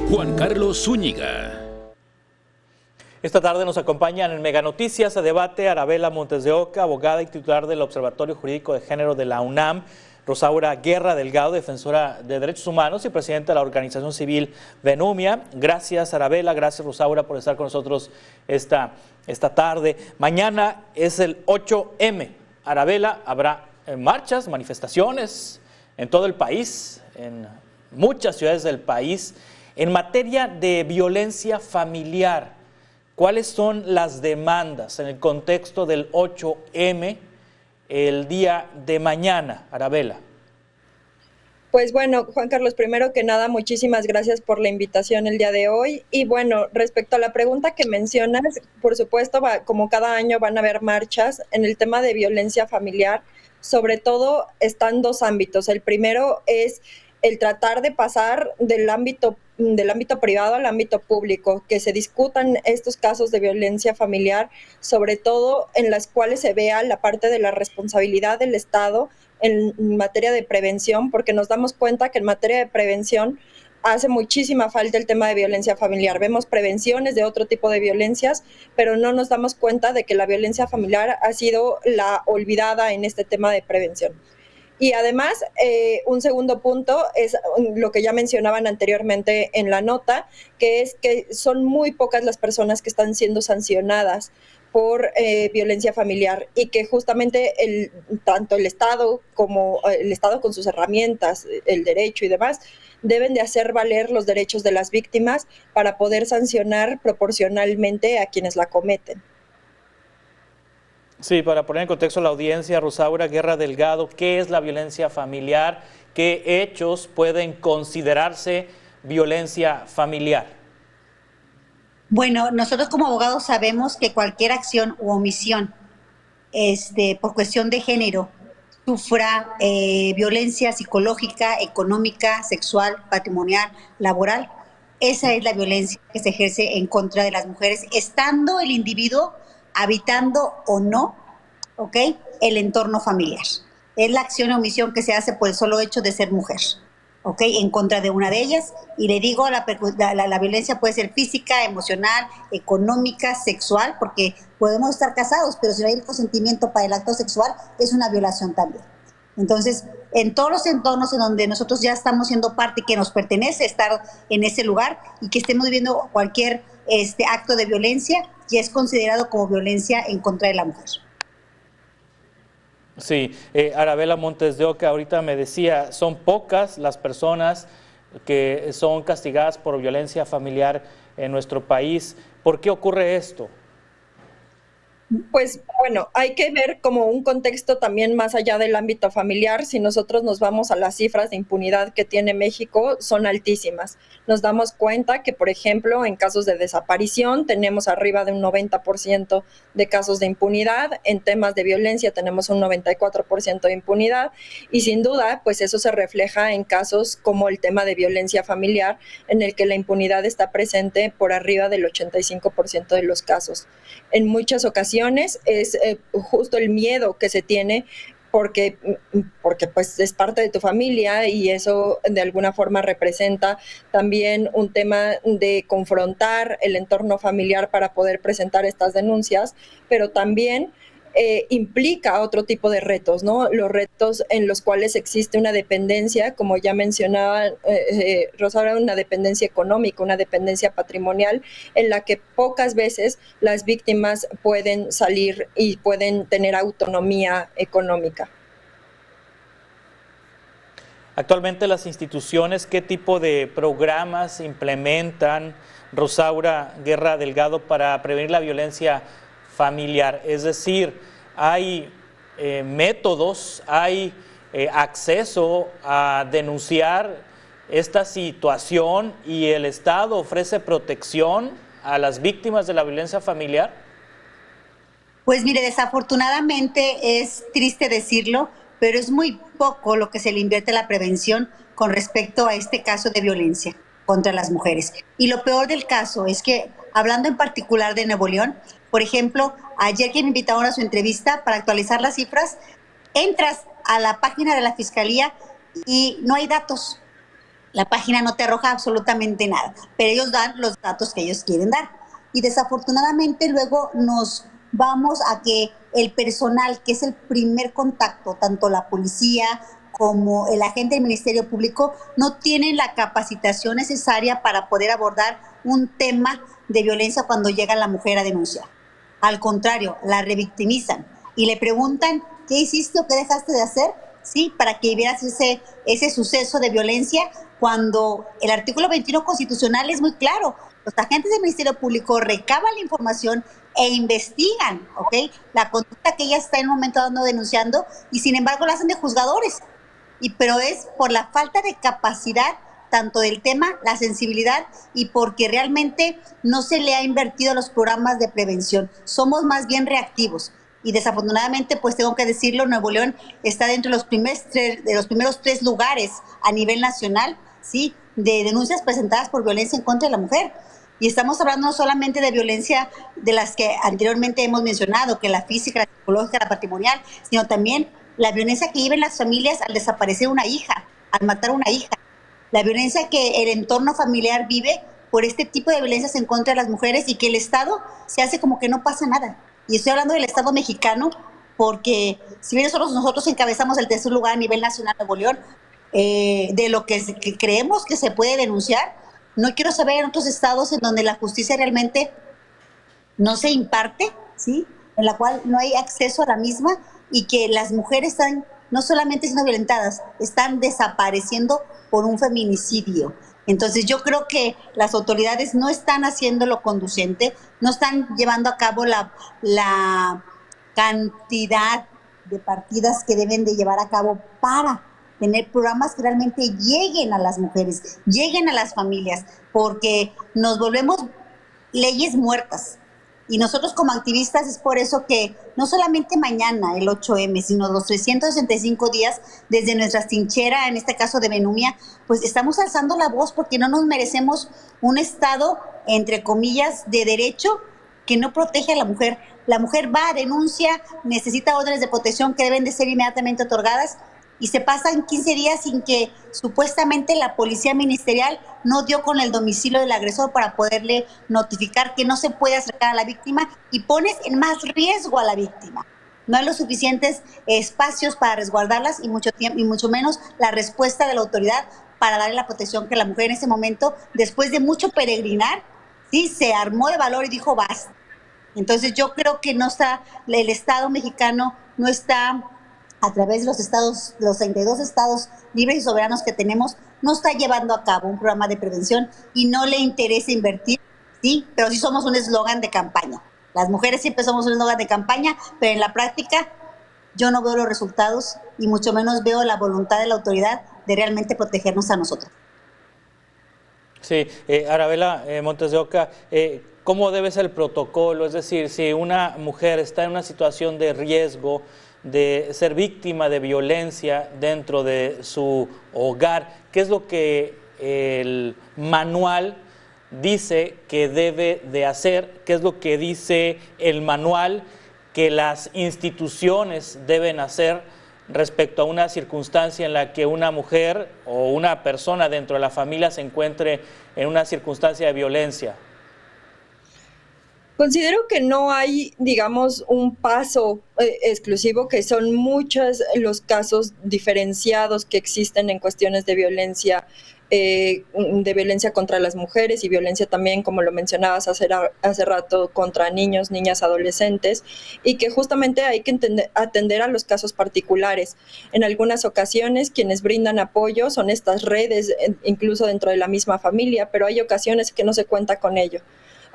Juan Carlos Zúñiga. Esta tarde nos acompañan en Mega Noticias a debate Arabela Montes de Oca, abogada y titular del Observatorio Jurídico de Género de la UNAM, Rosaura Guerra Delgado, defensora de derechos humanos y presidenta de la organización civil Venumia. Gracias Arabela, gracias Rosaura por estar con nosotros esta tarde. Mañana es el 8M. Arabela, habrá marchas, manifestaciones en todo el país, en muchas ciudades del país. En materia de violencia familiar, ¿cuáles son las demandas en el contexto del 8M el día de mañana, Arabela? Pues bueno, Juan Carlos, primero que nada, muchísimas gracias por la invitación el día de hoy. Y bueno, respecto a la pregunta que mencionas, por supuesto, como cada año van a haber marchas en el tema de violencia familiar. Sobre todo están dos ámbitos. El primero es el tratar de pasar del ámbito privado al ámbito público, que se discutan estos casos de violencia familiar, sobre todo en las cuales se vea la parte de la responsabilidad del Estado en materia de prevención, porque nos damos cuenta que en materia de prevención hace muchísima falta el tema de violencia familiar. Vemos prevenciones de otro tipo de violencias, pero no nos damos cuenta de que la violencia familiar ha sido la olvidada en este tema de prevención. Y además, un segundo punto es lo que ya mencionaban anteriormente en la nota, que es que son muy pocas las personas que están siendo sancionadas por violencia familiar y que justamente tanto el Estado como el Estado con sus herramientas, el derecho y demás, deben de hacer valer los derechos de las víctimas para poder sancionar proporcionalmente a quienes la cometen. Sí, para poner en contexto a la audiencia, Rosaura Guerra Delgado, ¿qué es la violencia familiar? ¿Qué hechos pueden considerarse violencia familiar? Bueno, nosotros como abogados sabemos que cualquier acción u omisión por cuestión de género sufra violencia psicológica, económica, sexual, patrimonial, laboral, esa es la violencia que se ejerce en contra de las mujeres, estando el individuo habitando o no, ¿ok?, el entorno familiar. Es la acción o omisión que se hace por el solo hecho de ser mujer, ¿ok?, en contra de una de ellas. Y le digo, la violencia puede ser física, emocional, económica, sexual, porque podemos estar casados, pero si no hay el consentimiento para el acto sexual, es una violación también. Entonces, en todos los entornos en donde nosotros ya estamos siendo parte y que nos pertenece estar en ese lugar y que estemos viviendo cualquier acto de violencia, ya es considerado como violencia en contra de la mujer. Sí, Arabela Montes de Oca ahorita me decía, son pocas las personas que son castigadas por violencia familiar en nuestro país. ¿Por qué ocurre esto? Pues bueno, hay que ver como un contexto también más allá del ámbito familiar. Si nosotros nos vamos a las cifras de impunidad que tiene México, son altísimas. Nos damos cuenta que, por ejemplo, en casos de desaparición tenemos arriba de un 90% de casos de impunidad, en temas de violencia tenemos un 94% de impunidad y sin duda, pues eso se refleja en casos como el tema de violencia familiar, en el que la impunidad está presente por arriba del 85% de los casos. En muchas ocasiones es justo el miedo que se tiene porque pues es parte de tu familia y eso de alguna forma representa también un tema de confrontar el entorno familiar para poder presentar estas denuncias, pero también implica otro tipo de retos, ¿no? Los retos en los cuales existe una dependencia, como ya mencionaba Rosaura, una dependencia económica, una dependencia patrimonial, en la que pocas veces las víctimas pueden salir y pueden tener autonomía económica. Actualmente las instituciones, ¿qué tipo de programas implementan, Rosaura Guerra Delgado, para prevenir la violencia familiar? Es decir, hay métodos, hay acceso a denunciar esta situación y el Estado ofrece protección a las víctimas de la violencia familiar. Pues mire, desafortunadamente es triste decirlo, pero es muy poco lo que se le invierte a la prevención con respecto a este caso de violencia contra las mujeres. Y lo peor del caso es que, hablando en particular de Nuevo León, por ejemplo, ayer que me invitaron a su entrevista para actualizar las cifras, entras a la página de la Fiscalía y no hay datos. La página no te arroja absolutamente nada, pero ellos dan los datos que ellos quieren dar. Y desafortunadamente luego nos vamos a que el personal, que es el primer contacto, tanto la policía como el agente del Ministerio Público, no tienen la capacitación necesaria para poder abordar un tema de violencia cuando llega la mujer a denunciar. Al contrario, la revictimizan y le preguntan qué hiciste o qué dejaste de hacer, ¿sí? Para que vieras ese suceso de violencia, cuando el artículo 21 constitucional es muy claro. Los agentes del Ministerio Público recaban la información e investigan, ¿ok?, la conducta que ella está en un momento dando denunciando, y sin embargo la hacen de juzgadores. Pero es por la falta de capacidad tanto del tema, la sensibilidad, y porque realmente no se le ha invertido a los programas de prevención. Somos más bien reactivos. Y desafortunadamente, pues tengo que decirlo, Nuevo León está dentro de los primeros 3 lugares a nivel nacional, ¿sí?, de denuncias presentadas por violencia en contra de la mujer. Y estamos hablando no solamente de violencia de las que anteriormente hemos mencionado, que la física, la psicológica, la patrimonial, sino también la violencia que viven las familias al desaparecer una hija, al matar una hija. La violencia que el entorno familiar vive por este tipo de violencias en contra de las mujeres, y que el Estado se hace como que no pasa nada. Y estoy hablando del Estado mexicano, porque si bien nosotros encabezamos el 3er lugar a nivel nacional de Nuevo León, de lo que creemos que se puede denunciar, no quiero saber en otros estados en donde la justicia realmente no se imparte, ¿sí?, en la cual no hay acceso a la misma, y que las mujeres están no solamente siendo violentadas, están desapareciendo por un feminicidio. Entonces yo creo que las autoridades no están haciendo lo conducente, no están llevando a cabo la cantidad de partidas que deben de llevar a cabo para tener programas que realmente lleguen a las mujeres, lleguen a las familias, porque nos volvemos leyes muertas. Y nosotros como activistas es por eso que no solamente mañana el 8M, sino los 365 días desde nuestra trinchera, en este caso de Benumia, pues estamos alzando la voz, porque no nos merecemos un Estado, entre comillas, de derecho que no protege a la mujer. La mujer va, denuncia, necesita órdenes de protección que deben de ser inmediatamente otorgadas, y se pasan 15 días sin que supuestamente la policía ministerial no dio con el domicilio del agresor para poderle notificar que no se puede acercar a la víctima, y pones en más riesgo a la víctima. No hay los suficientes espacios para resguardarlas, y mucho menos la respuesta de la autoridad para darle la protección que la mujer en ese momento, después de mucho peregrinar, sí, se armó de valor y dijo basta. Entonces yo creo que no está, el Estado mexicano no está, a través de los estados, los 32 estados libres y soberanos que tenemos, no está llevando a cabo un programa de prevención, y no le interesa invertir, sí, pero sí somos un eslogan de campaña. Las mujeres siempre somos un eslogan de campaña, pero en la práctica yo no veo los resultados, y mucho menos veo la voluntad de la autoridad de realmente protegernos a nosotros. Sí, Arabela Montes de Oca, ¿cómo debe ser el protocolo? Es decir, si una mujer está en una situación de riesgo de ser víctima de violencia dentro de su hogar, ¿qué es lo que el manual dice que debe de hacer? ¿Qué es lo que dice el manual que las instituciones deben hacer respecto a una circunstancia en la que una mujer o una persona dentro de la familia se encuentre en una circunstancia de violencia? Considero que no hay, digamos, un paso exclusivo, que son muchos los casos diferenciados que existen en cuestiones de violencia contra las mujeres, y violencia también, como lo mencionabas hace rato, contra niños, niñas, adolescentes, y que justamente hay que atender a los casos particulares. En algunas ocasiones quienes brindan apoyo son estas redes, incluso dentro de la misma familia, pero hay ocasiones que no se cuenta con ello.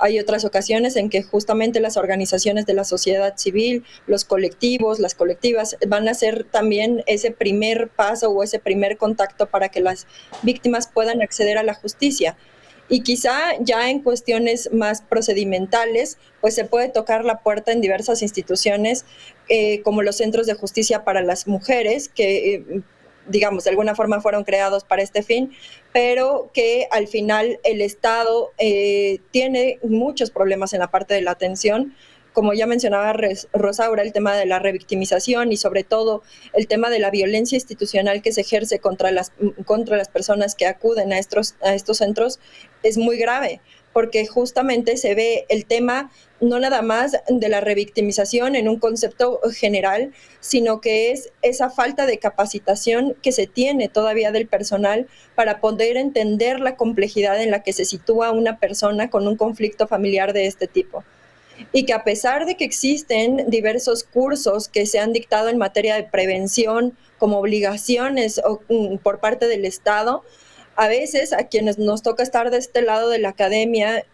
Hay otras ocasiones en que justamente las organizaciones de la sociedad civil, los colectivos, las colectivas, van a ser también ese primer paso o ese primer contacto para que las víctimas puedan acceder a la justicia. Y quizá ya en cuestiones más procedimentales, pues se puede tocar la puerta en diversas instituciones, como los centros de justicia para las mujeres, que digamos, de alguna forma fueron creados para este fin, pero que al final el Estado tiene muchos problemas en la parte de la atención, como ya mencionaba Rosaura, el tema de la revictimización y sobre todo el tema de la violencia institucional que se ejerce contra las personas que acuden a estos centros es muy grave, porque justamente se ve el tema no nada más de la revictimización en un concepto general, sino que es esa falta de capacitación que se tiene todavía del personal para poder entender la complejidad en la que se sitúa una persona con un conflicto familiar de este tipo. Y que a pesar de que existen diversos cursos que se han dictado en materia de prevención como obligaciones por parte del Estado, a veces a quienes nos toca estar de este lado de la academia,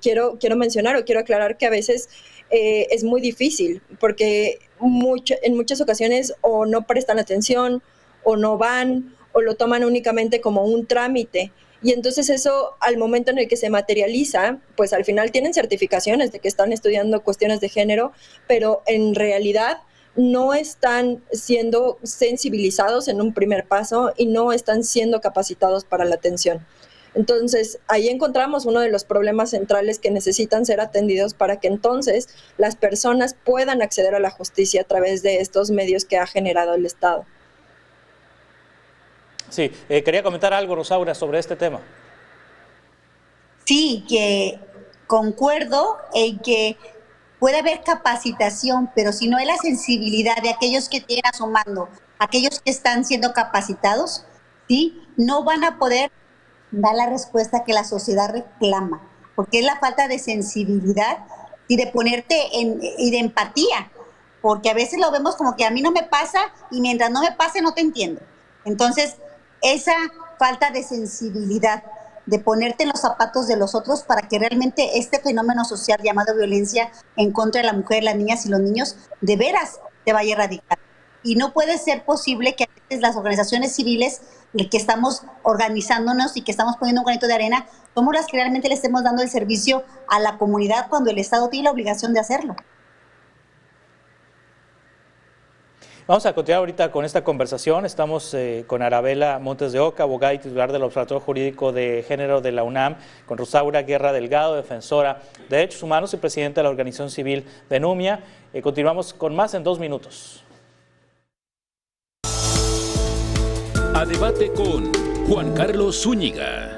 quiero mencionar o quiero aclarar que a veces es muy difícil, porque en muchas ocasiones o no prestan atención, o no van, o lo toman únicamente como un trámite. Y entonces eso, al momento en el que se materializa, pues al final tienen certificaciones de que están estudiando cuestiones de género, pero en realidad no están siendo sensibilizados en un primer paso y no están siendo capacitados para la atención. Entonces, ahí encontramos uno de los problemas centrales que necesitan ser atendidos para que entonces las personas puedan acceder a la justicia a través de estos medios que ha generado el Estado. Sí, quería comentar algo, Rosaura, sobre este tema. Sí, que concuerdo en que puede haber capacitación, pero si no hay la sensibilidad de aquellos que tienen a su mando, aquellos que están siendo capacitados, ¿sí? No van a poder dar la respuesta que la sociedad reclama, porque es la falta de sensibilidad y de ponerte y de empatía, porque a veces lo vemos como que a mí no me pasa y mientras no me pase no te entiendo. Entonces, esa falta de sensibilidad, de ponerte en los zapatos de los otros para que realmente este fenómeno social llamado violencia en contra de la mujer, las niñas y los niños, de veras te vaya a erradicar. Y no puede ser posible que a veces las organizaciones civiles que estamos organizándonos y que estamos poniendo un granito de arena, somos las que realmente le estemos dando el servicio a la comunidad cuando el Estado tiene la obligación de hacerlo. Vamos a continuar ahorita con esta conversación. Estamos con Arabela Montes de Oca, abogada y titular del Observatorio Jurídico de Género de la UNAM, con Rosaura Guerra Delgado, defensora de derechos humanos y presidenta de la Organización Civil de Numia. Continuamos con más en 2 minutos. A debate con Juan Carlos Zúñiga.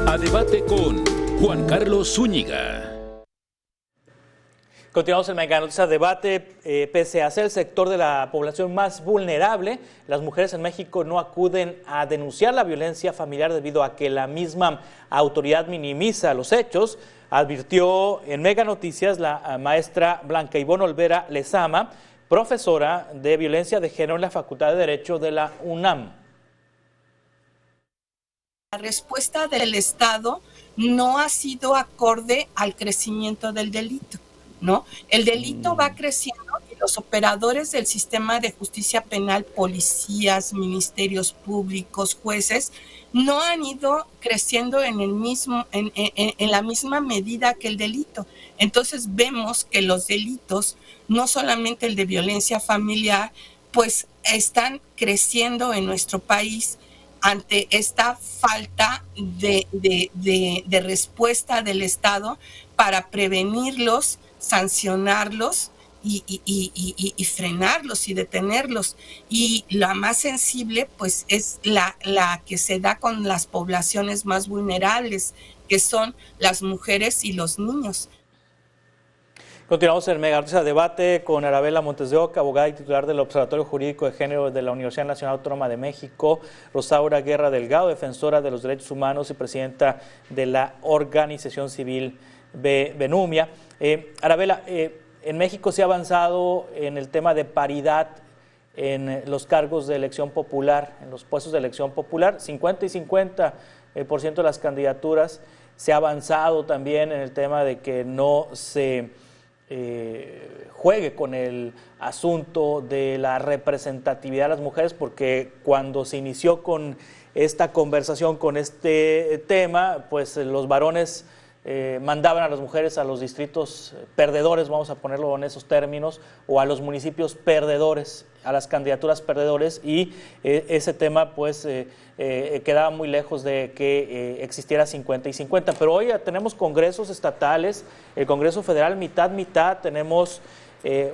A debate con Juan Carlos Zúñiga. Continuamos en Mega Noticias Debate. Pese a ser el sector de la población más vulnerable, las mujeres en México no acuden a denunciar la violencia familiar debido a que la misma autoridad minimiza los hechos, advirtió en Mega Noticias la maestra Blanca Ivonne Olvera Lezama, profesora de violencia de género en la Facultad de Derecho de la UNAM. La respuesta del Estado no ha sido acorde al crecimiento del delito, ¿no? El delito va creciendo y los operadores del sistema de justicia penal, policías, ministerios públicos, jueces, no han ido creciendo en la misma medida que el delito. Entonces vemos que los delitos, no solamente el de violencia familiar, pues están creciendo en nuestro país ante esta falta de respuesta del Estado para prevenirlos, sancionarlos y frenarlos y detenerlos. Y la más sensible, pues, es la que se da con las poblaciones más vulnerables, que son las mujeres y los niños. Continuamos en Mega Noticias Debate con Arabela Montes de Oca, abogada y titular del Observatorio Jurídico de Género de la Universidad Nacional Autónoma de México, Rosaura Guerra Delgado, defensora de los derechos humanos y presidenta de la Organización Civil Benumia. Arabela, en México se ha avanzado en el tema de paridad en los cargos de elección popular, en los puestos de elección popular, 50 y 50% de las candidaturas. Se ha avanzado también en el tema de que no se juegue con el asunto de la representatividad de las mujeres, porque cuando se inició con esta conversación, con este tema, pues los varones mandaban a las mujeres a los distritos perdedores, vamos a ponerlo en esos términos, o a los municipios perdedores, a las candidaturas perdedores, y ese tema pues quedaba muy lejos de que existiera 50 y 50. Pero hoy ya tenemos congresos estatales, el Congreso Federal mitad, tenemos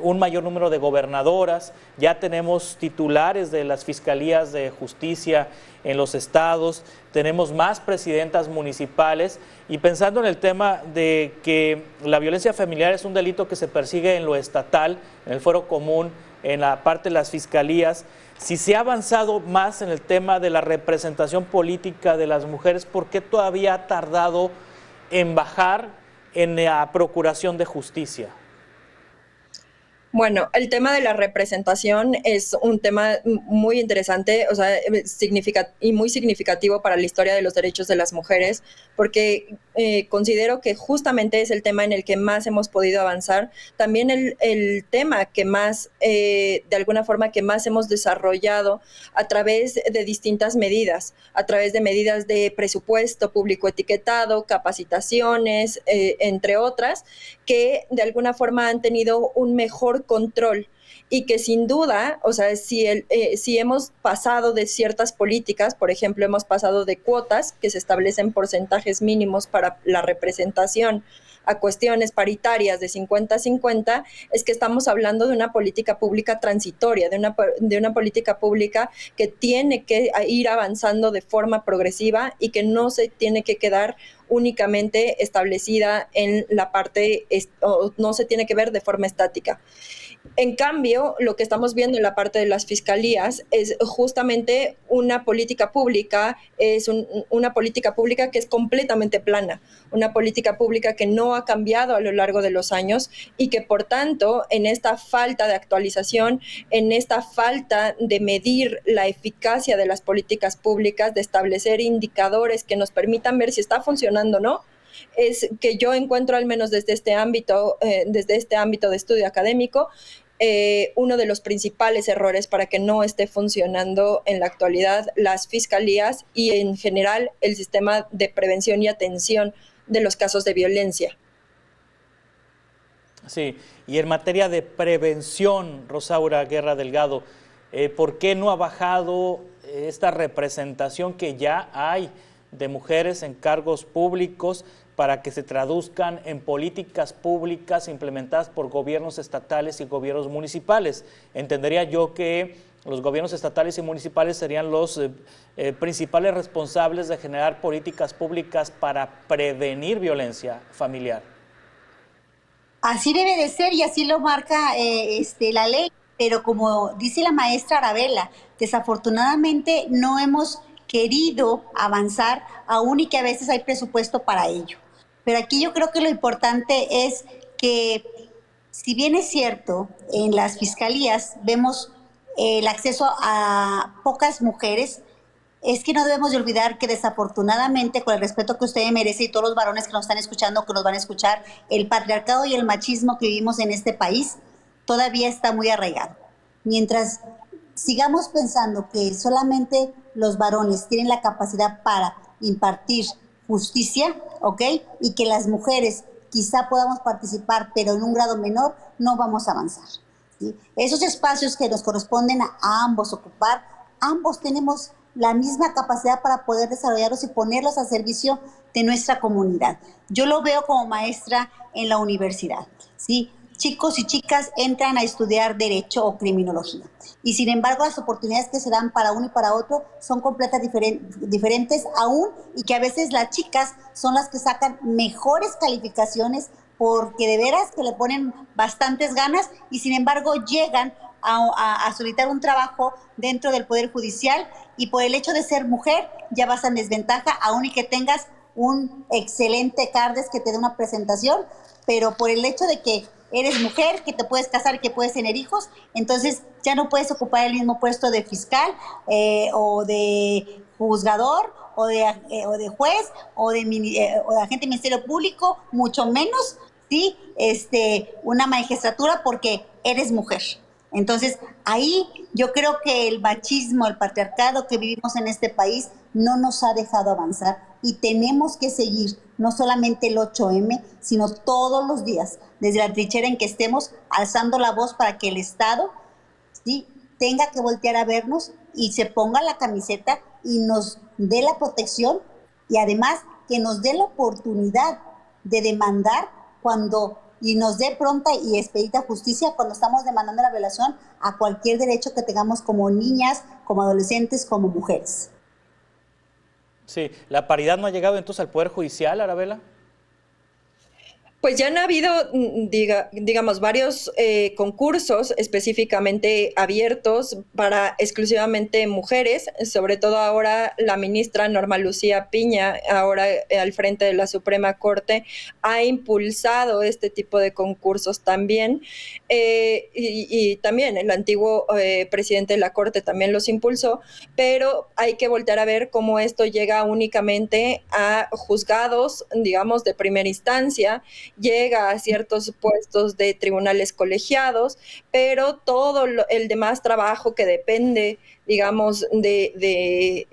un mayor número de gobernadoras, ya tenemos titulares de las fiscalías de justicia en los estados, tenemos más presidentas municipales, y pensando en el tema de que la violencia familiar es un delito que se persigue en lo estatal, en el fuero común, en la parte de las fiscalías, si se ha avanzado más en el tema de la representación política de las mujeres, ¿por qué todavía ha tardado en bajar en la procuración de justicia? Bueno, el tema de la representación es un tema muy interesante, o sea, muy significativo para la historia de los derechos de las mujeres, porque considero que justamente es el tema en el que más hemos podido avanzar, también el tema que más, de alguna forma, que más hemos desarrollado a través de distintas medidas, a través de medidas de presupuesto público etiquetado, capacitaciones, entre otras, que de alguna forma han tenido un mejor control, y que sin duda, o sea, si hemos pasado de ciertas políticas, por ejemplo, hemos pasado de cuotas que se establecen porcentajes mínimos para la representación a cuestiones paritarias de 50-50, es que estamos hablando de una política pública transitoria, de una política pública que tiene que ir avanzando de forma progresiva y que no se tiene que quedar únicamente establecida en la parte, o no se tiene que ver de forma estática. En cambio, lo que estamos viendo en la parte de las fiscalías es justamente una política pública, una política pública que es completamente plana, una política pública que no ha cambiado a lo largo de los años, y que por tanto en esta falta de actualización, en esta falta de medir la eficacia de las políticas públicas, de establecer indicadores que nos permitan ver si está funcionando o no, es que yo encuentro, al menos desde este ámbito de estudio académico, uno de los principales errores para que no esté funcionando en la actualidad las fiscalías y en general el sistema de prevención y atención de los casos de violencia. Sí, y en materia de prevención, Rosaura Guerra Delgado, ¿por qué no ha bajado esta representación que ya hay de mujeres en cargos públicos para que se traduzcan en políticas públicas implementadas por gobiernos estatales y gobiernos municipales? Entendería yo que los gobiernos estatales y municipales serían los principales responsables de generar políticas públicas para prevenir violencia familiar. Así debe de ser y así lo marca la ley, pero como dice la maestra Arabella, desafortunadamente no hemos querido avanzar, aún y que a veces hay presupuesto para ello. Pero aquí yo creo que lo importante es que, si bien es cierto, en las fiscalías vemos el acceso a pocas mujeres, es que no debemos de olvidar que desafortunadamente, con el respeto que usted merece y todos los varones que nos están escuchando, que nos van a escuchar, el patriarcado y el machismo que vivimos en este país todavía está muy arraigado. Mientras sigamos pensando que solamente los varones tienen la capacidad para impartir justicia, ¿ok? Y que las mujeres quizá podamos participar, pero en un grado menor, no vamos a avanzar, ¿sí? Esos espacios que nos corresponden a ambos ocupar, ambos tenemos la misma capacidad para poder desarrollarlos y ponerlos al servicio de nuestra comunidad. Yo lo veo como maestra en la universidad, ¿sí? Chicos y chicas entran a estudiar Derecho o Criminología. Y sin embargo, las oportunidades que se dan para uno y para otro son completamente diferentes aún, y que a veces las chicas son las que sacan mejores calificaciones porque de veras que le ponen bastantes ganas y sin embargo llegan a solicitar un trabajo dentro del Poder Judicial y por el hecho de ser mujer ya vas en desventaja, aún y que tengas un excelente CARDES que te dé una presentación, pero por el hecho de que eres mujer, que te puedes casar y que puedes tener hijos, entonces ya no puedes ocupar el mismo puesto de fiscal o de juzgador o de juez o de agente del Ministerio Público, mucho menos, ¿sí? Una magistratura porque eres mujer. Entonces, ahí yo creo que el machismo, el patriarcado que vivimos en este país no nos ha dejado avanzar y tenemos que seguir, no solamente el 8M, sino todos los días, desde la trinchera en que estemos, alzando la voz para que el Estado, ¿sí?, tenga que voltear a vernos y se ponga la camiseta y nos dé la protección y además que nos dé la oportunidad de demandar y nos dé pronta y expedita justicia cuando estamos demandando la violación a cualquier derecho que tengamos como niñas, como adolescentes, como mujeres. Sí, ¿la paridad no ha llegado entonces al Poder Judicial, Arabella? Pues ya han habido, digamos, varios concursos específicamente abiertos para exclusivamente mujeres, sobre todo ahora la ministra Norma Lucía Piña, ahora al frente de la Suprema Corte, ha impulsado este tipo de concursos también, y también el antiguo presidente de la Corte también los impulsó, pero hay que voltear a ver cómo esto llega únicamente a juzgados, digamos, de primera instancia, llega a ciertos puestos de tribunales colegiados, pero todo el demás trabajo que depende, digamos, que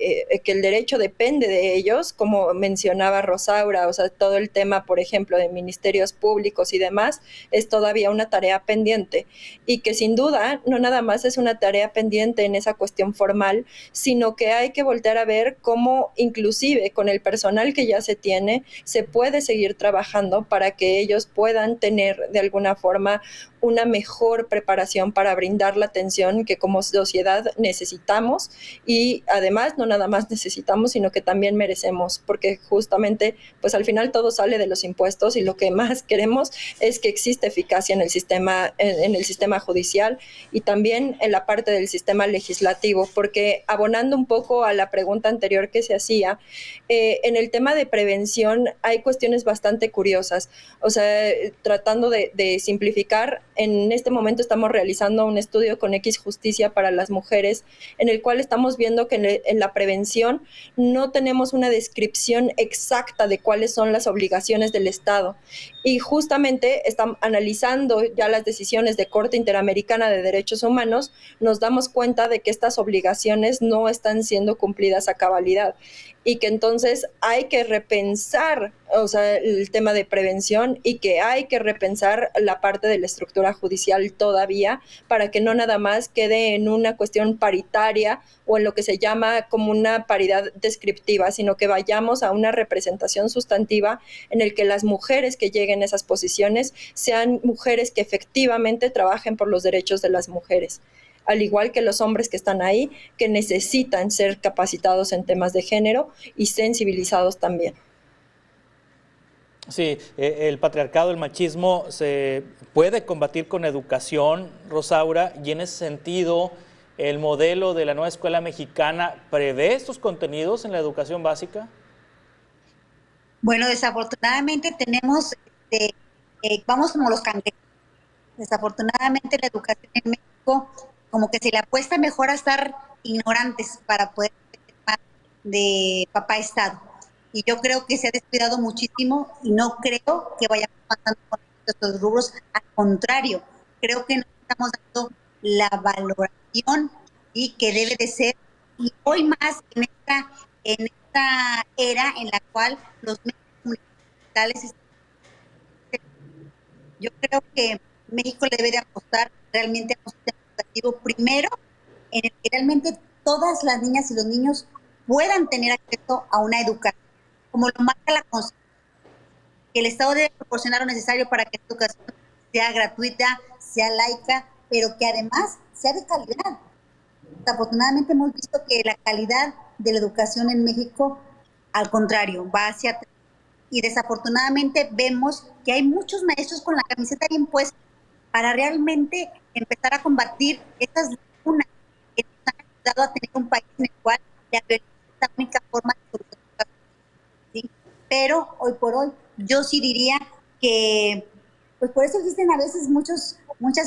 el derecho depende de ellos, como mencionaba Rosaura, o sea, todo el tema, por ejemplo, de ministerios públicos y demás, es todavía una tarea pendiente, y que sin duda no nada más es una tarea pendiente en esa cuestión formal, sino que hay que voltear a ver cómo inclusive con el personal que ya se tiene, se puede seguir trabajando para que ellos puedan tener de alguna forma una mejor preparación para brindar la atención que como sociedad necesitamos, y además no nada más necesitamos, sino que también merecemos, porque justamente pues al final todo sale de los impuestos y lo que más queremos es que exista eficacia en el sistema judicial y también en la parte del sistema legislativo, porque abonando un poco a la pregunta anterior que se hacía, en el tema de prevención hay cuestiones bastante curiosas, o sea, tratando de simplificar. En este momento estamos realizando un estudio con X Justicia para las mujeres, en el cual estamos viendo que en la prevención no tenemos una descripción exacta de cuáles son las obligaciones del Estado. Y justamente están analizando ya las decisiones de Corte Interamericana de Derechos Humanos, nos damos cuenta de que estas obligaciones no están siendo cumplidas a cabalidad y que entonces hay que repensar, o sea, el tema de prevención, y que hay que repensar la parte de la estructura judicial todavía para que no nada más quede en una cuestión paritaria o en lo que se llama como una paridad descriptiva, sino que vayamos a una representación sustantiva en el que las mujeres que lleguen a esas posiciones sean mujeres que efectivamente trabajen por los derechos de las mujeres, al igual que los hombres que están ahí, que necesitan ser capacitados en temas de género y sensibilizados también. Sí, el patriarcado, el machismo se puede combatir con educación, Rosaura, y en ese sentido, ¿el modelo de la nueva escuela mexicana prevé estos contenidos en la educación básica? Bueno, desafortunadamente tenemos, vamos como los cangrejos. Desafortunadamente la educación en México como que se le apuesta mejor a estar ignorantes para poder más de papá Estado. Y yo creo que se ha descuidado muchísimo y no creo que vayamos avanzando con estos rubros. Al contrario, creo que no estamos dando la valoración y que debe de ser, y hoy más en esta era en la cual los medios comunicales, yo creo que México le debe de apostar realmente a un sistema educativo primero, en el que realmente todas las niñas y los niños puedan tener acceso a una educación, como lo marca la Constitución, que el Estado debe proporcionar lo necesario para que la educación sea gratuita, sea laica, pero que además sea de calidad. Desafortunadamente hemos visto que la calidad de la educación en México, al contrario, va hacia atrás. Y desafortunadamente vemos que hay muchos maestros con la camiseta bien puesta para realmente empezar a combatir estas lagunas que nos han ayudado a tener un país en el cual la violencia es la única forma de solucionar, ¿sí? Pero hoy por hoy yo sí diría que, pues por eso existen a veces muchas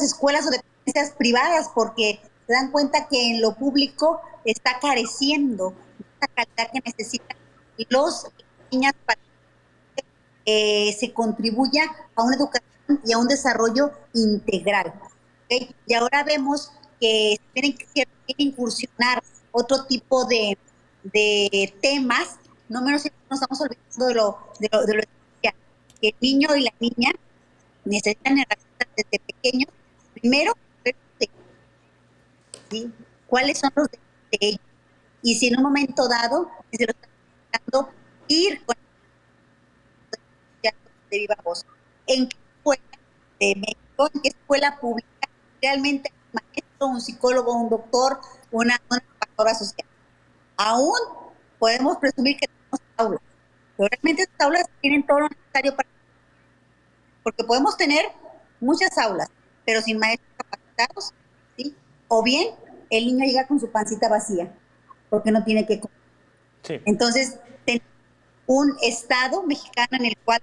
escuelas o dependencias privadas, porque se dan cuenta que en lo público está careciendo de esa calidad que necesitan los niñas para se contribuya a una educación y a un desarrollo integral. ¿Okay? Y ahora vemos que se tienen que incursionar otro tipo de temas, no menos nos estamos olvidando de lo esencial, que el niño y la niña necesitan herramientas desde pequeños, primero, ¿sí? ¿Cuáles son los derechos de ellos? Y si en un momento dado se lo están buscando, ir con de viva voz. ¿En qué escuela de México, en qué escuela pública realmente hay un maestro, un psicólogo, un doctor, una trabajadora social? Aún podemos presumir que tenemos aulas, pero realmente estas aulas tienen todo lo necesario para, porque podemos tener muchas aulas, pero sin maestros capacitados, ¿sí? O bien el niño llega con su pancita vacía, porque no tiene que comer. Sí. Entonces, tenemos un Estado mexicano en el cual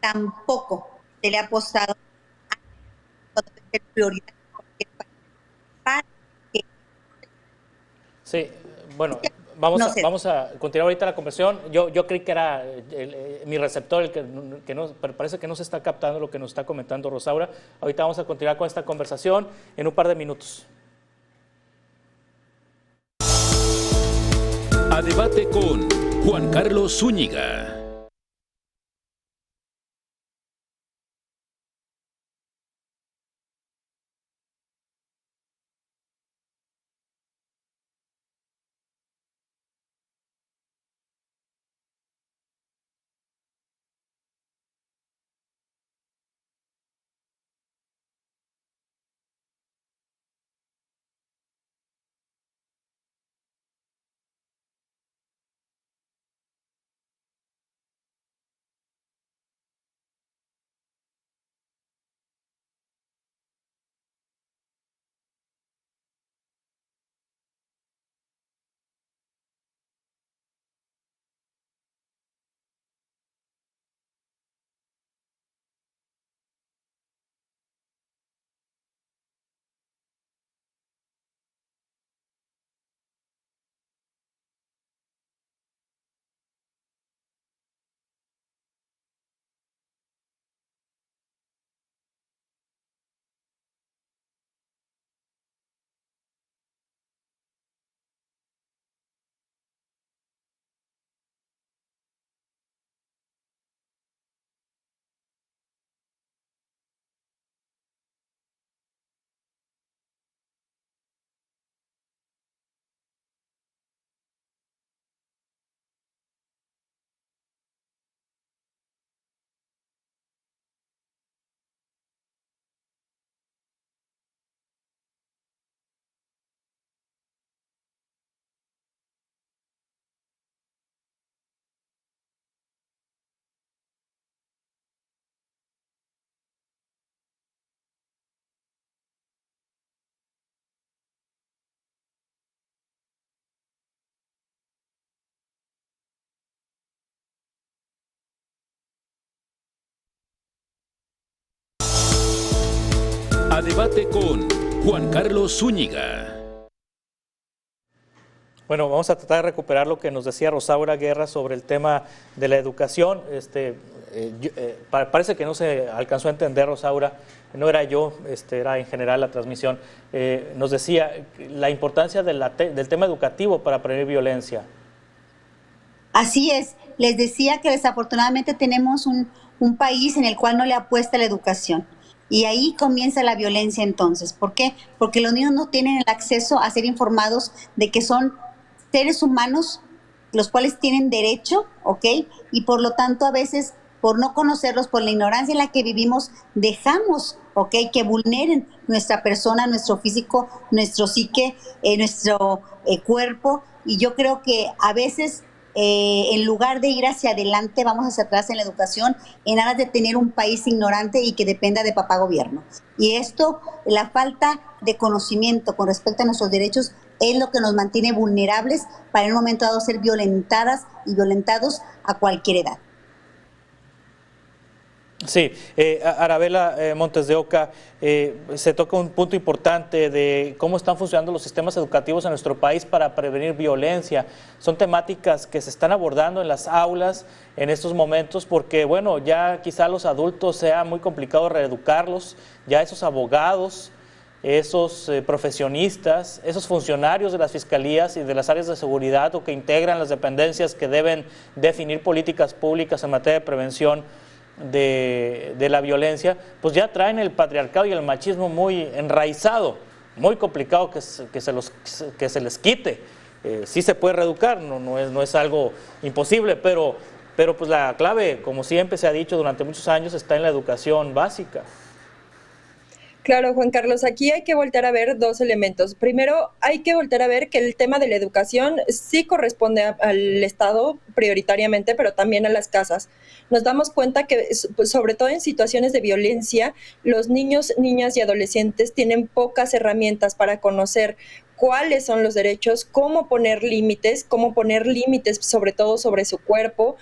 tampoco se le ha apostado a ser prioridad para que Sí, bueno, no se. vamos a continuar ahorita la conversación. Yo creí que era mi receptor el que no, pero parece que no se está captando lo que nos está comentando Rosaura. Ahorita vamos a continuar con esta conversación en un par de minutos. A debate con Juan Carlos Zúñiga. A debate con Juan Carlos Zúñiga. Bueno, vamos a tratar de recuperar lo que nos decía Rosaura Guerra sobre el tema de la educación. Parece que no se alcanzó a entender, Rosaura, no era yo, era en general la transmisión. Nos decía la importancia del tema educativo para prevenir violencia. Así es, les decía que desafortunadamente tenemos un país en el cual no le apuesta a la educación. Y ahí comienza la violencia entonces. ¿Por qué? Porque los niños no tienen el acceso a ser informados de que son seres humanos, los cuales tienen derecho, ¿ok? Y por lo tanto a veces, por no conocerlos, por la ignorancia en la que vivimos, dejamos, ¿ok?, que vulneren nuestra persona, nuestro físico, nuestro psique, nuestro cuerpo. Y yo creo que a veces, en lugar de ir hacia adelante, vamos hacia atrás en la educación, en aras de tener un país ignorante y que dependa de papá gobierno. Y esto, la falta de conocimiento con respecto a nuestros derechos, es lo que nos mantiene vulnerables para en un momento dado ser violentadas y violentados a cualquier edad. Sí, Arabela Montes de Oca, se toca un punto importante de cómo están funcionando los sistemas educativos en nuestro país para prevenir violencia. Son temáticas que se están abordando en las aulas en estos momentos porque, bueno, ya quizá los adultos sea muy complicado reeducarlos, ya esos abogados, esos profesionistas, esos funcionarios de las fiscalías y de las áreas de seguridad o que integran las dependencias que deben definir políticas públicas en materia de prevención de la violencia, pues ya traen el patriarcado y el machismo muy enraizado, muy complicado que se les quite. Sí se puede reeducar, no es algo imposible, pero pues la clave, como siempre se ha dicho durante muchos años, está en la educación básica. Claro, Juan Carlos, aquí hay que voltear a ver dos elementos. Primero, hay que voltear a ver que el tema de la educación sí corresponde al Estado prioritariamente, pero también a las casas. Nos damos cuenta que, pues, sobre todo en situaciones de violencia, los niños, niñas y adolescentes tienen pocas herramientas para conocer cuáles son los derechos, cómo poner límites sobre todo sobre su cuerpo.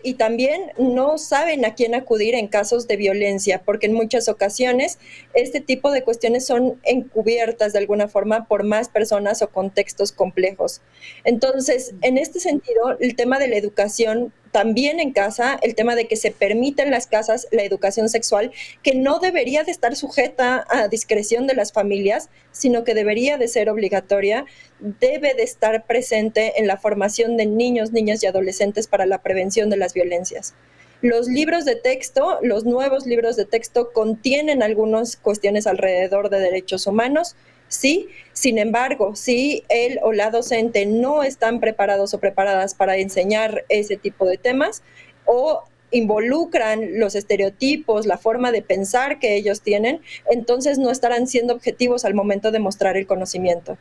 Y también no saben a quién acudir en casos de violencia, porque en muchas ocasiones este tipo de cuestiones son encubiertas de alguna forma por más personas o contextos complejos. Entonces, en este sentido, el tema de la educación también en casa, el tema de que se permita en las casas la educación sexual, que no debería de estar sujeta a discreción de las familias, sino que debería de ser obligatoria, debe de estar presente en la formación de niños, niñas y adolescentes para la prevención de las violencias. Los libros de texto, los nuevos libros de texto contienen algunas cuestiones alrededor de derechos humanos, sí, sin embargo, si él o la docente no están preparados o preparadas para enseñar ese tipo de temas o involucran los estereotipos, la forma de pensar que ellos tienen, entonces no estarán siendo objetivos al momento de mostrar el conocimiento.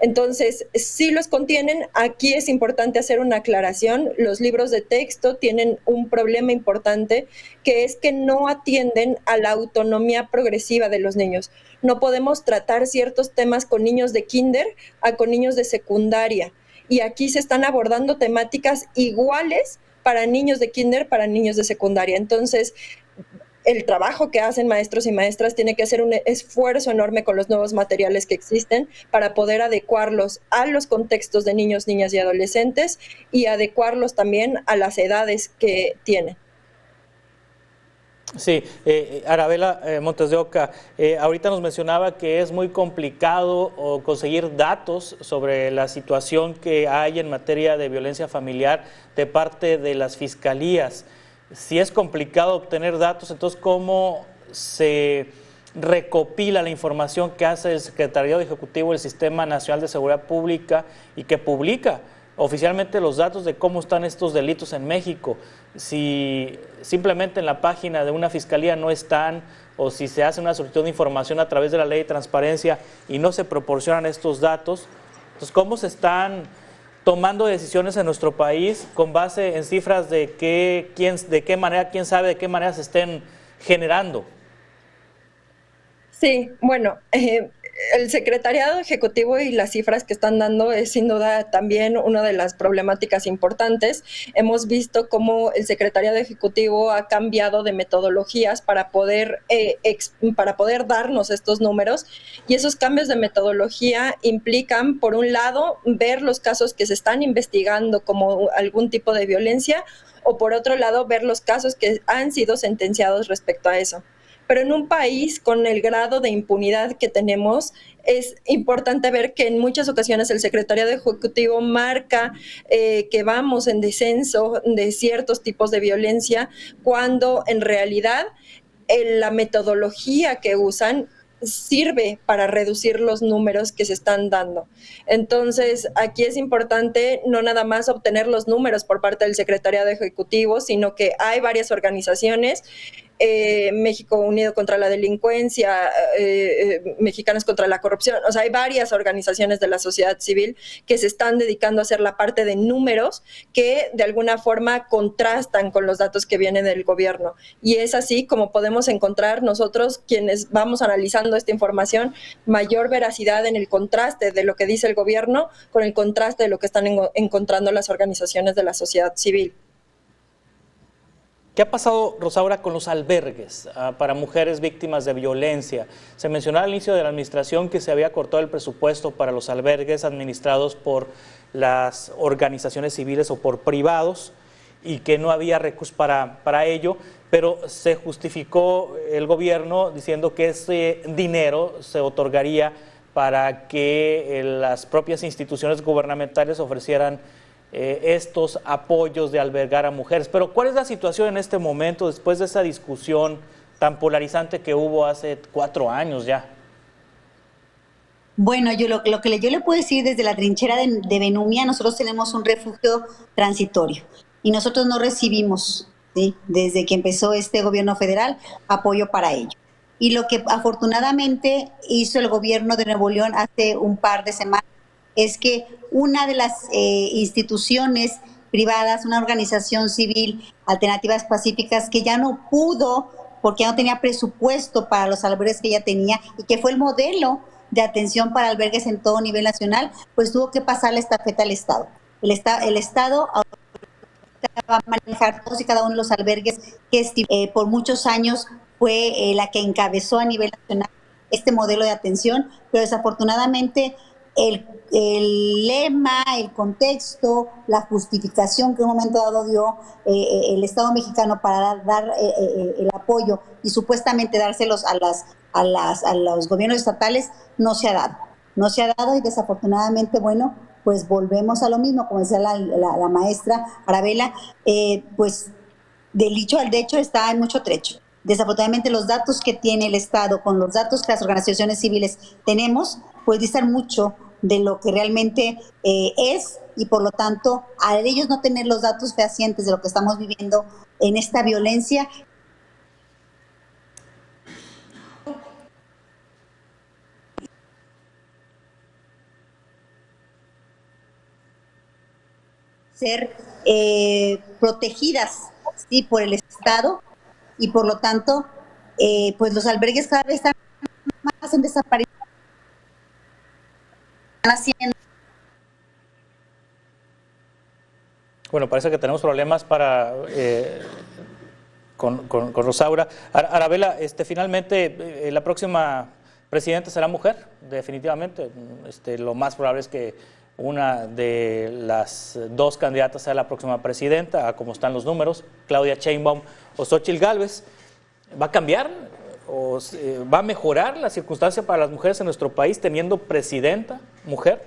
Entonces, si los contienen, aquí es importante hacer una aclaración. Los libros de texto tienen un problema importante, que es que no atienden a la autonomía progresiva de los niños. No podemos tratar ciertos temas con niños de kinder a con niños de secundaria. Y aquí se están abordando temáticas iguales para niños de kinder, para niños de secundaria. Entonces, el trabajo que hacen maestros y maestras tiene que hacer un esfuerzo enorme con los nuevos materiales que existen para poder adecuarlos a los contextos de niños, niñas y adolescentes y adecuarlos también a las edades que tienen. Sí, Arabela Montes de Oca, ahorita nos mencionaba que es muy complicado conseguir datos sobre la situación que hay en materia de violencia familiar de parte de las fiscalías. Si es complicado obtener datos, entonces ¿cómo se recopila la información que hace el Secretariado Ejecutivo del Sistema Nacional de Seguridad Pública y que publica oficialmente los datos de cómo están estos delitos en México? Si simplemente en la página de una fiscalía no están, o si se hace una solicitud de información a través de la ley de transparencia y no se proporcionan estos datos, entonces ¿cómo se están tomando decisiones en nuestro país con base en cifras de qué manera, quién sabe de qué manera se estén generando? Sí, bueno, el secretariado ejecutivo y las cifras que están dando es sin duda también una de las problemáticas importantes. Hemos visto cómo el secretariado ejecutivo ha cambiado de metodologías para poder darnos estos números, y esos cambios de metodología implican, por un lado, ver los casos que se están investigando como algún tipo de violencia, o por otro lado, ver los casos que han sido sentenciados respecto a eso. Pero en un país con el grado de impunidad que tenemos, es importante ver que en muchas ocasiones el secretariado ejecutivo marca que vamos en descenso de ciertos tipos de violencia, cuando en realidad la metodología que usan sirve para reducir los números que se están dando. Entonces, aquí es importante no nada más obtener los números por parte del secretariado ejecutivo, sino que hay varias organizaciones, México Unido contra la Delincuencia, Mexicanos contra la Corrupción, o sea, hay varias organizaciones de la sociedad civil que se están dedicando a hacer la parte de números que de alguna forma contrastan con los datos que vienen del gobierno. Y es así como podemos encontrar nosotros, quienes vamos analizando esta información, mayor veracidad en el contraste de lo que dice el gobierno con el contraste de lo que están encontrando las organizaciones de la sociedad civil. ¿Qué ha pasado, Rosaura, con los albergues para mujeres víctimas de violencia? Se mencionó al inicio de la administración que se había cortado el presupuesto para los albergues administrados por las organizaciones civiles o por privados y que no había recursos para ello, pero se justificó el gobierno diciendo que ese dinero se otorgaría para que las propias instituciones gubernamentales ofrecieran estos apoyos de albergar a mujeres. Pero ¿cuál es la situación en este momento después de esa discusión tan polarizante que hubo hace 4 años ya? Bueno, yo lo que yo le puedo decir desde la trinchera de Benumia, nosotros tenemos un refugio transitorio y nosotros no recibimos, ¿sí?, desde que empezó este gobierno federal, apoyo para ello. Y lo que afortunadamente hizo el gobierno de Nuevo León hace un par de semanas es que una de las instituciones privadas, una organización civil, Alternativas Pacíficas, que ya no pudo porque ya no tenía presupuesto para los albergues que ella tenía y que fue el modelo de atención para albergues en todo nivel nacional, pues tuvo que pasar la estafeta al Estado. El Estado va a manejar todos y cada uno de los albergues que por muchos años fue la que encabezó a nivel nacional este modelo de atención, pero desafortunadamente el lema, el contexto, la justificación que en un momento dado dio el Estado mexicano para dar el apoyo y supuestamente dárselos a los gobiernos estatales no se ha dado y desafortunadamente, bueno, pues volvemos a lo mismo, como decía la maestra Arabela, pues del dicho al hecho está en mucho trecho. Desafortunadamente los datos que tiene el Estado con los datos que las organizaciones civiles tenemos, pues distan mucho de lo que realmente es, y por lo tanto, al ellos no tener los datos fehacientes de lo que estamos viviendo en esta violencia, ser protegidas, ¿sí?, por el Estado, y por lo tanto, pues los albergues cada vez están más en desaparición. Bueno, parece que tenemos problemas con Rosaura. Arabela, finalmente la próxima presidenta será mujer, definitivamente. Lo más probable es que una de las 2 candidatas sea la próxima presidenta, a como están los números, Claudia Sheinbaum o Xóchitl Gálvez. ¿Va a cambiar o va a mejorar la circunstancia para las mujeres en nuestro país teniendo presidenta mujer?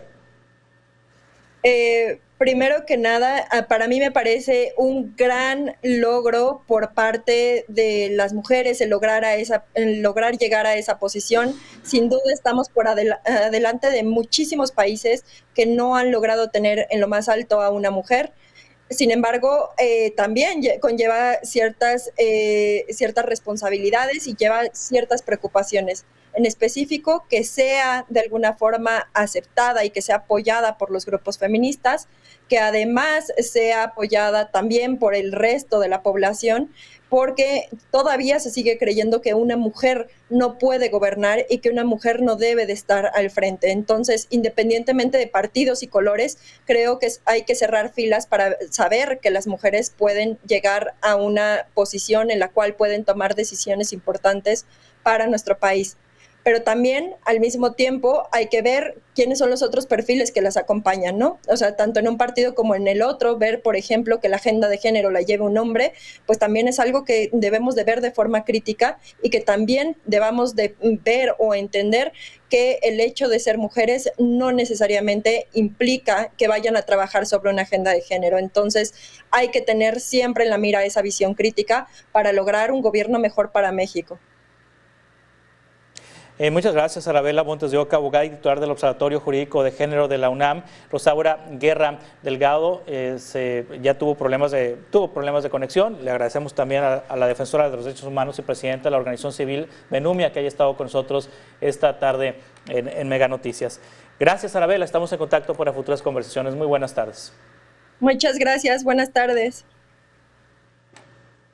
Primero que nada, para mí me parece un gran logro por parte de las mujeres el lograr llegar a esa posición. Sin duda estamos por adelante de muchísimos países que no han logrado tener en lo más alto a una mujer. Sin embargo, también conlleva ciertas responsabilidades y lleva ciertas preocupaciones. en específico que sea de alguna forma aceptada y que sea apoyada por los grupos feministas, que además sea apoyada también por el resto de la población, porque todavía se sigue creyendo que una mujer no puede gobernar y que una mujer no debe de estar al frente. Entonces, independientemente de partidos y colores, creo que hay que cerrar filas para saber que las mujeres pueden llegar a una posición en la cual pueden tomar decisiones importantes para nuestro país. Pero también, al mismo tiempo, hay que ver quiénes son los otros perfiles que las acompañan, ¿no? O sea, tanto en un partido como en el otro, ver, por ejemplo, que la agenda de género la lleve un hombre, pues también es algo que debemos de ver de forma crítica y que también debamos de ver o entender que el hecho de ser mujeres no necesariamente implica que vayan a trabajar sobre una agenda de género. Entonces, hay que tener siempre en la mira esa visión crítica para lograr un gobierno mejor para México. Muchas gracias, Arabela Montes de Oca, abogada y titular del Observatorio Jurídico de Género de la UNAM. Rosaura Guerra Delgado ya tuvo problemas de conexión. Le agradecemos también a la defensora de los derechos humanos y presidenta de la organización civil Benumia que haya estado con nosotros esta tarde en Mega Noticias. Gracias, Arabela. Estamos en contacto para futuras conversaciones. Muy buenas tardes. Muchas gracias. Buenas tardes.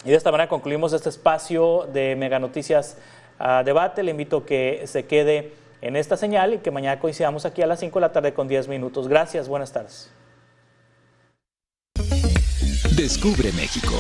Y de esta manera concluimos este espacio de Mega Noticias a debate. Le invito a que se quede en esta señal y que mañana coincidamos aquí a las 5 de la tarde con 10 minutos. Gracias, buenas tardes. Descubre México.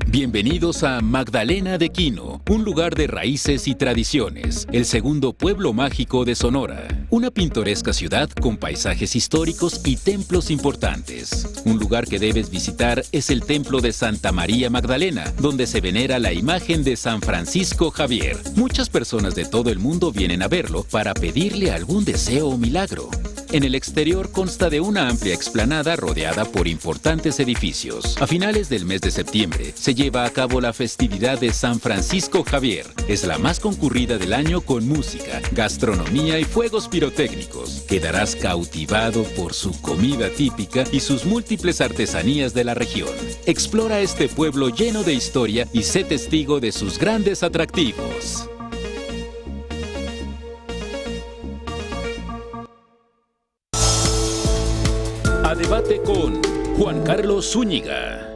Bienvenidos a Magdalena de Quino, un lugar de raíces y tradiciones, el segundo pueblo mágico de Sonora. Una pintoresca ciudad con paisajes históricos y templos importantes. Un lugar que debes visitar es el Templo de Santa María Magdalena, donde se venera la imagen de San Francisco Javier. Muchas personas de todo el mundo vienen a verlo para pedirle algún deseo o milagro. En el exterior consta de una amplia explanada rodeada por importantes edificios. A finales del mes de septiembre se lleva a cabo la festividad de San Francisco Javier. Es la más concurrida del año con música, gastronomía y fuegos pirotécnicos. Quedarás cautivado por su comida típica y sus múltiples artesanías de la región. Explora este pueblo lleno de historia y sé testigo de sus grandes atractivos. A debate con Juan Carlos Zúñiga.